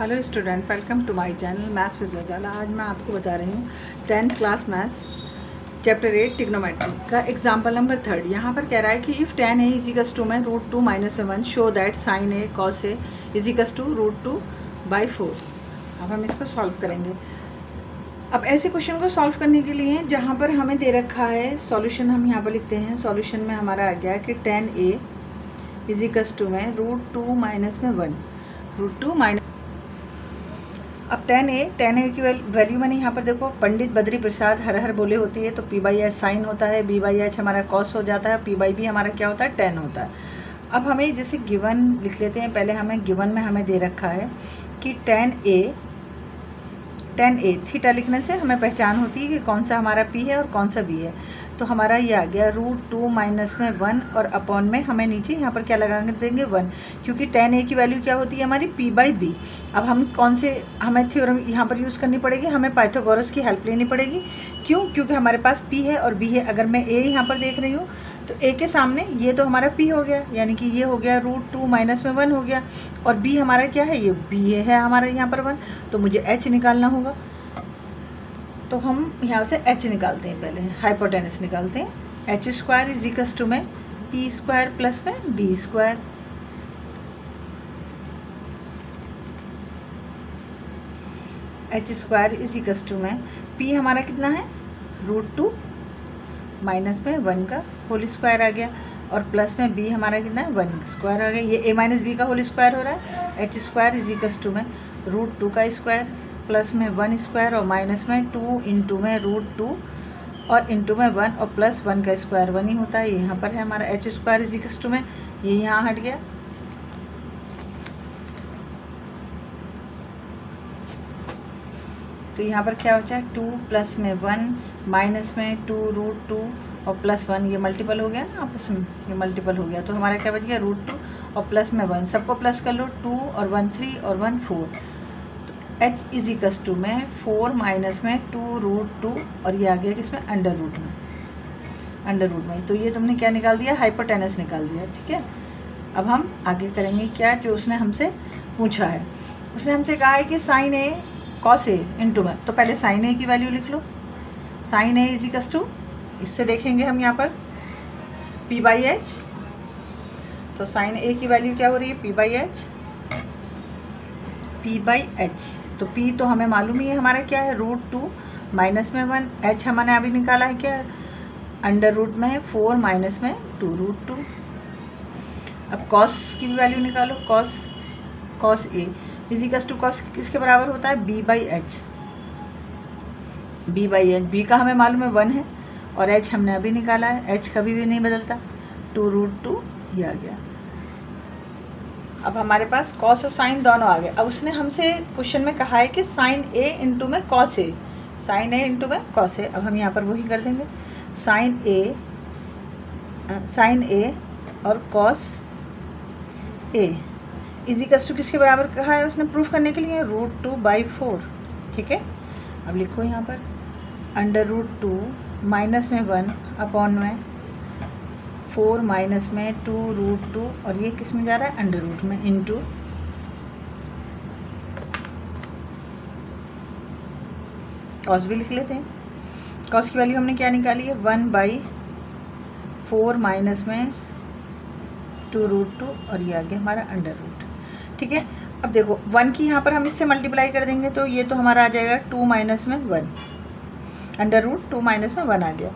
Hello student, welcome to my channel maths with Razala. आज मैं आपको बता रही हूँ 10th class maths chapter 8 trigonometry का एग्जांपल नंबर 3। यहाँ पर कह रहा है कि इफ़ tan a इजिकस टू में √2 - 1 show that sin a cos a इजिकस टू √2/4। अब हम इसको सॉल्व करेंगे। अब ऐसे क्वेश्चन को सॉल्व करने के लिए जहाँ पर हमें दे रखा है सॉल्यूशन, हम यहाँ पर लिखते हैं। सॉल्यूशन में हमारा आ गया कि tan a इजिकस टू में √2 - 1 √2 अब tan a की वैल्यू मैंने यहाँ पर देखो, पंडित बद्री प्रसाद हर हर बोले होती है तो p/s साइन होता है, b/h हमारा cos हो जाता है, p/b हमारा क्या होता है, tan होता है। अब हमें जैसे गिवन लिख लेते हैं। पहले हमें गिवन में हमें दे रखा है कि tan a थीटा लिखने से हमें पहचान होती है कि कौन सा हमारा p है और कौन सा b है। तो हमारा ये आ गया √2 माइनस में 1 और अपॉन में हमें नीचे यहाँ पर क्या लगा देंगे 1, क्योंकि tan a की वैल्यू क्या होती है हमारी p/b। अब हम कौन से हमें थ्योरम यहाँ पर यूज़ करनी पड़ेगी, हमें पाइथागोरस की हेल्प लेनी पड़ेगी। क्यों? क्योंकि हमारे पास p है और b है। अगर मैं a यहाँ पर देख रही हूँ तो a के सामने ये तो हमारा p हो गया, यानी कि ये हो गया √2 माइनस में 1 हो गया, और b हमारा क्या है, ये b है हमारा यहाँ पर 1, तो मुझे h निकालना होगा। तो हम यहाँ से h निकालते हैं, पहले हाइपोटेनस निकालते हैं। h² इजिकस टू में p² प्लस में b²। h² इजिकस टू में p हमारा कितना है, √2 माइनस में 1 का होल स्क्वायर आ गया, और प्लस में b हमारा कितना है 1 स्क्वायर आ गया। ये a माइनस बी का होल स्क्वायर हो रहा है। h² इजिकस टू में √2 का स्क्वायर प्लस में 1 स्क्वायर और माइनस में 2 इंटू में √2 और इंटू में 1 और प्लस 1 का स्क्वायर 1 ही होता है। यहाँ पर है हमारा h² इजिकस टू में, ये यहाँ हट गया। तो यहाँ पर क्या बचा है 2 प्लस में 1 माइनस में 2 √2 और प्लस 1, ये मल्टीपल हो गया ना आपस में, ये मल्टीपल हो गया। तो हमारा क्या बच गया √2 और प्लस में 1, सबको प्लस कर लो, 2 और 1 3 और 1 4। h इजिकस टू में 4 माइनस में 2 √2 और ये आ गया किसमें, अंडर रूट में। तो ये तुमने क्या निकाल दिया, हाइपोटेनस निकाल दिया। ठीक है, अब हम आगे करेंगे क्या, जो उसने हमसे पूछा है। उसने हमसे कहा है कि sin a cos a into में, तो पहले sin a की वैल्यू लिख लो। sin a इजिकस टू, इससे देखेंगे हम यहाँ पर p/h, तो sin a की वैल्यू क्या हो रही है, p/h। तो p तो हमें मालूम ही है हमारा क्या है, √2 माइनस में 1, h हमने अभी निकाला है क्या, अंडर रूट में है 4 माइनस में 2 √2। अब cos की भी वैल्यू निकालो, cos a इजिकस टू cos किसके बराबर होता है, b/h। b का हमें मालूम है 1 है, और h हमने अभी निकाला है, h कभी भी नहीं बदलता, 2 √2 ये आ गया। अब हमारे पास cos और sin दोनों आ गए। अब उसने हमसे क्वेश्चन में कहा है कि sin a इंटू में cos a, sin a into में cos a। अब हम यहाँ पर वही कर देंगे, sin a और cos a इजिकस टू किसके बराबर कहा है उसने प्रूफ करने के लिए, √2/4। ठीक है, अब लिखो यहाँ पर अंडर √2 माइनस में 1 अपॉन में 4 माइनस में 2 √2 और ये किस में जा रहा है, अंडर रूट में, इंटू कॉस भी लिख लेते हैं। कॉस की वैल्यू हमने क्या निकाली है, 1/4 माइनस में 2 √2 और ये आ गया हमारा अंडर रूट। ठीक है, अब देखो 1 की यहाँ पर हम इससे मल्टीप्लाई कर देंगे तो ये तो हमारा आ जाएगा 2 माइनस में 1, अंडर रूट 2 माइनस में 1 आ गया।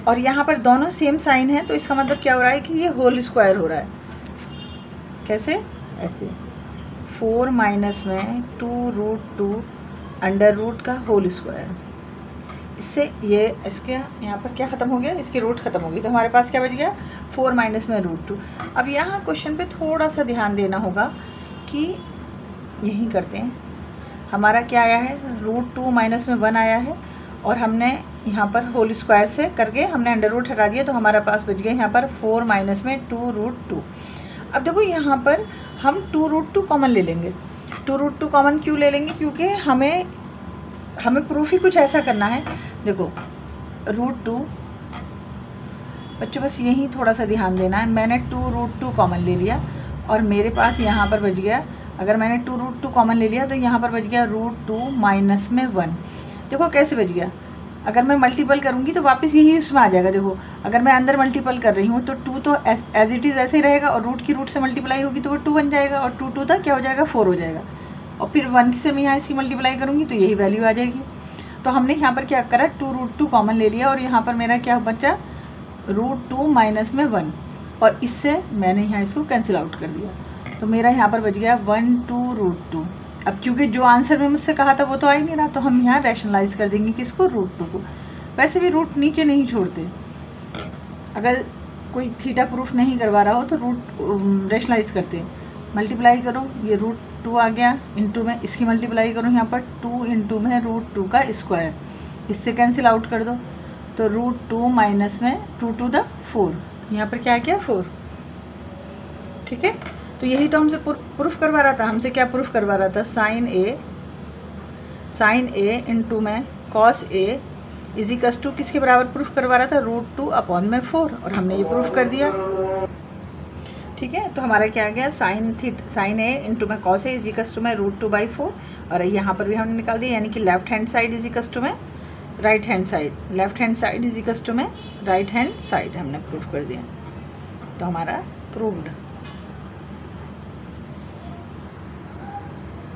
और यहाँ पर दोनों सेम साइन है, तो इसका मतलब क्या हो रहा है कि ये होल स्क्वायर हो रहा है। कैसे, ऐसे 4 माइनस में 2 √2 अंडर रूट का होल स्क्वायर। इससे ये इसके यहाँ पर क्या ख़त्म हो गया, इसकी रूट ख़त्म हो गई, तो हमारे पास क्या बच गया 4 माइनस में √2। अब यहाँ क्वेश्चन पे थोड़ा सा ध्यान देना होगा कि यही करते हैं, हमारा क्या आया है, √2 माइनस में 1 आया है, और हमने यहाँ पर होल स्क्वायर से करके हमने अंडर रूट हटा दिया, तो हमारे पास बच गया यहाँ पर 4 माइनस में 2 √2। अब देखो यहाँ पर हम 2 √2 कॉमन ले लेंगे। 2 √2 कॉमन क्यों ले लेंगे, क्योंकि हमें प्रूफ ही कुछ ऐसा करना है। देखो √2 बच्चों, बस यही थोड़ा सा ध्यान देना है। मैंने 2 √2 कॉमन ले लिया और मेरे पास यहाँ पर बच गया अगर मैंने 2√2 कॉमन ले लिया तो यहाँ पर बच गया √2 माइनस में 1। देखो कैसे बच गया, अगर मैं मल्टीपल करूँगी तो वापस यही उसमें आ जाएगा। देखो अगर मैं अंदर मल्टीपल कर रही हूँ तो 2 तो एज इट इज़ ऐसे ही रहेगा, और रूट की रूट से मल्टीप्लाई होगी तो वो 2 बन जाएगा, और 2 था क्या हो जाएगा 4 हो जाएगा, और फिर 1 से मैं यहाँ इसकी मल्टीप्लाई करूँगी तो यही वैल्यू आ जाएगी। तो हमने यहाँ पर क्या करा, 2√2 कॉमन ले लिया, और यहाँ पर मेरा क्या बचा √2 माइनस में 1, और इससे मैंने यहाँ इसको कैंसिल आउट कर दिया। तो मेरा यहाँ पर बच गया 1 2√2। अब क्योंकि जो आंसर में मुझसे कहा था वो तो आ ही नहीं रहा, तो हम यहाँ रैशनलाइज कर देंगे किसको, √2 को। वैसे भी रूट नीचे नहीं छोड़ते, अगर कोई थीटा प्रूफ नहीं करवा रहा हो तो रूट रैशनलाइज करते हैं। मल्टीप्लाई करो, ये √2 आ गया, इंटू में इसकी मल्टीप्लाई करो यहाँ पर 2 इंटू में √2 का स्क्वायर, इससे कैंसिल आउट कर दो, तो √2 माइनस में 2 टू द 4, यहाँ पर क्या किया 4। ठीक है, तो यही तो हमसे प्रूफ करवा रहा था। हमसे क्या प्रूफ करवा रहा था, साइन ए इंटू में कॉस ए इजिकल्स टू किसके बराबर प्रूफ करवा रहा था, √2 अपॉन में 4, और हमने ये प्रूफ कर दिया। ठीक है, तो हमारा क्या आ गया, साइन ए इंटू में कॉस ए इजिकल्स टू में √2/4, और यहाँ पर भी हमने निकाल दिया, यानी कि left hand side equals to में right hand side, left hand side equals to में राइट हैंड साइड हमने प्रूफ कर दिया। तो हमारा प्रूव्ड।